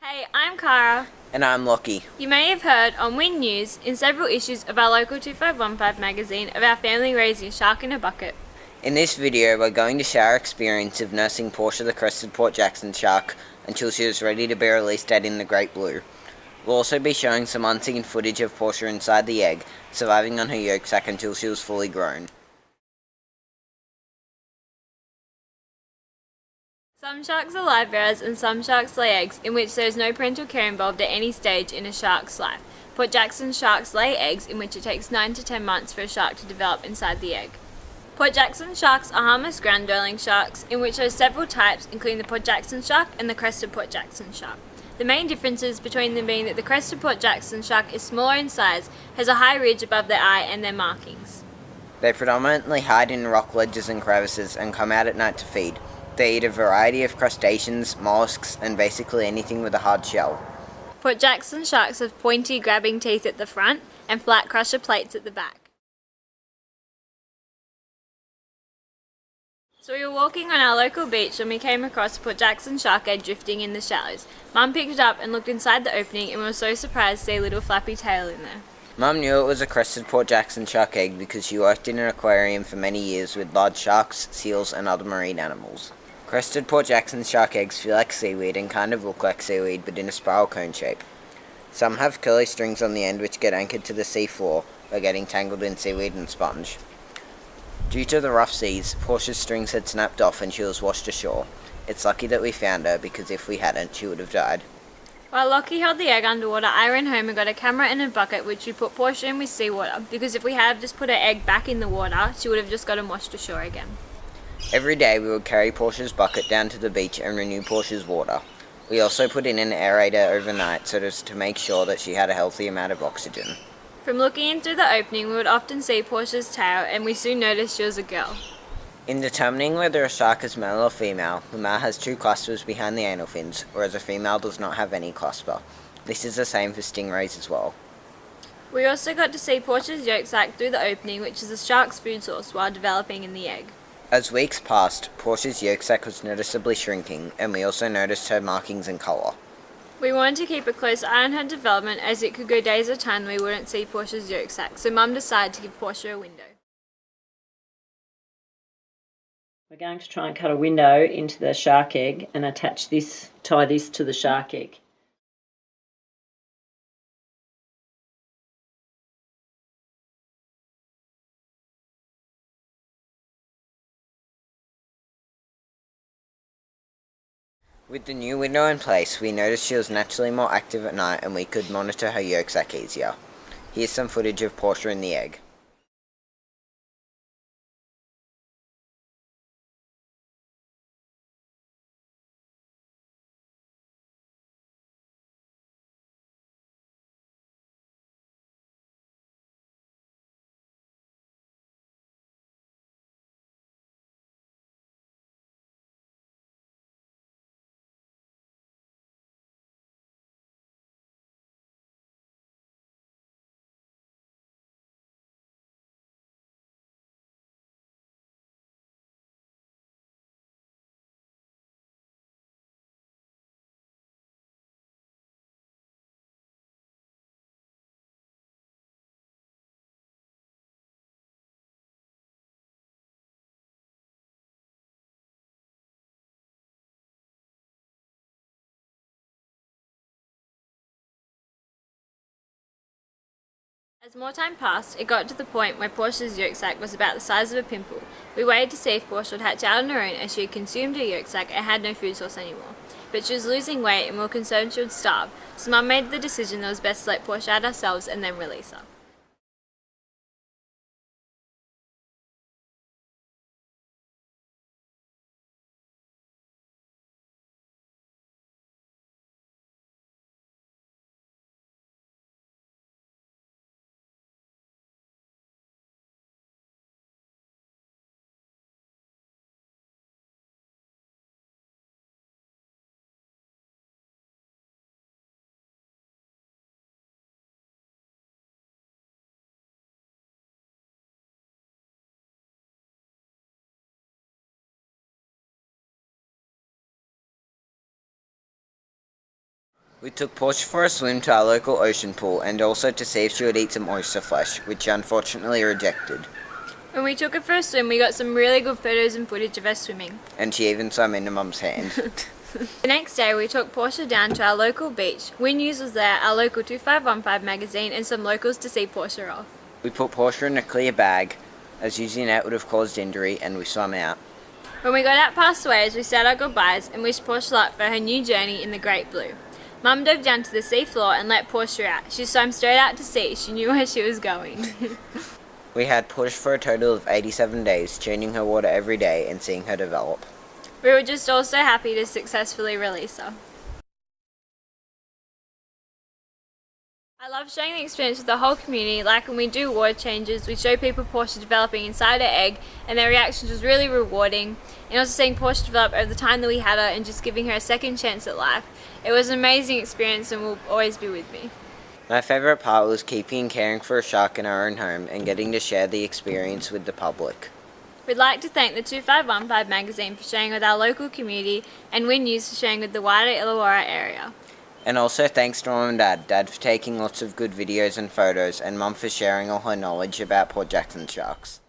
Hey, I'm Cara. And I'm Lockie. You may have heard on Win News in several issues of our local 2515 magazine of our family raising a shark in a bucket. In this video, we're going to share our experience of nursing Portia the crested Port Jackson shark until she was ready to be released out in the Great Blue. We'll also be showing some unseen footage of Portia inside the egg, surviving on her yolk sac until she was fully grown. Some sharks are live bearers and some sharks lay eggs in which there is no parental care involved at any stage in a shark's life. Port Jackson sharks lay eggs in which it takes 9 to 10 months for a shark to develop inside the egg. Port Jackson sharks are harmless ground-dwelling sharks in which there are several types, including the Port Jackson shark and the crested Port Jackson shark. The main differences between them being that the crested Port Jackson shark is smaller in size, has a high ridge above their eye and their markings. They predominantly hide in rock ledges and crevices and come out at night to feed. They eat a variety of crustaceans, mollusks, and basically anything with a hard shell. Port Jackson sharks have pointy grabbing teeth at the front and flat crusher plates at the back. So we were walking on our local beach when we came across a Port Jackson shark egg drifting in the shallows. Mum picked it up and looked inside the opening and we were so surprised to see a little flappy tail in there. Mum knew it was a crested Port Jackson shark egg because she worked in an aquarium for many years with large sharks, seals, and other marine animals. Crested Port Jackson shark eggs feel like seaweed and kind of look like seaweed but in a spiral cone shape. Some have curly strings on the end which get anchored to the sea floor by getting tangled in seaweed and sponge. Due to the rough seas, Portia's strings had snapped off and she was washed ashore. It's lucky that we found her because if we hadn't, she would have died. While Lockie held the egg underwater, I ran home and got a camera and a bucket which we put Portia in with seawater because if we had just put her egg back in the water, she would have just gotten washed ashore again. Every day we would carry Portia's bucket down to the beach and renew Portia's water. We also put in an aerator overnight so as to make sure that she had a healthy amount of oxygen. From looking in through the opening, we would often see Portia's tail and we soon noticed she was a girl. In determining whether a shark is male or female, the male has 2 claspers behind the anal fins, whereas a female does not have any clasper. This is the same for stingrays as well. We also got to see Portia's yolk sac through the opening, which is the shark's food source while developing in the egg. As weeks passed, Portia's yolk sac was noticeably shrinking, and we also noticed her markings and colour. We wanted to keep a close eye on her development as it could go days at a time we wouldn't see Portia's yolk sac, so Mum decided to give Portia a window. We're going to try and cut a window into the shark egg and tie this to the shark egg. With the new window in place, we noticed she was naturally more active at night and we could monitor her yolk sac easier. Here's some footage of Portia in the egg. As more time passed, it got to the point where Portia's yolk sac was about the size of a pimple. We waited to see if Portia would hatch out on her own as she had consumed her yolk sac and had no food source anymore. But she was losing weight and we were concerned she would starve, so Mum made the decision that it was best to let Portia out ourselves and then release her. We took Portia for a swim to our local ocean pool and also to see if she would eat some oyster flesh, which she unfortunately rejected. When we took her for a swim, we got some really good photos and footage of her swimming. And she even swam into Mum's hand. The next day, we took Portia down to our local beach. Win News was there, our local 2515 magazine, and some locals to see Portia off. We put Portia in a clear bag, as using it would have caused injury, and we swam out. When we got out past the waves, we said our goodbyes and wished Portia luck for her new journey in the Great Blue. Mum dove down to the seafloor and let Portia out. She swam straight out to sea. She knew where she was going. We had Portia for a total of 87 days, changing her water every day and seeing her develop. We were just all so happy to successfully release her. I love sharing the experience with the whole community. Like when we do water changes, we show people Portia developing inside her egg, and their reactions was really rewarding. And also seeing Portia develop over the time that we had her and just giving her a second chance at life. It was an amazing experience and will always be with me. My favourite part was keeping and caring for a shark in our own home and getting to share the experience with the public. We'd like to thank the 2515 magazine for sharing with our local community and Win News for sharing with the wider Illawarra area. And also thanks to Mum and Dad for taking lots of good videos and photos, and Mum for sharing all her knowledge about Port Jackson sharks.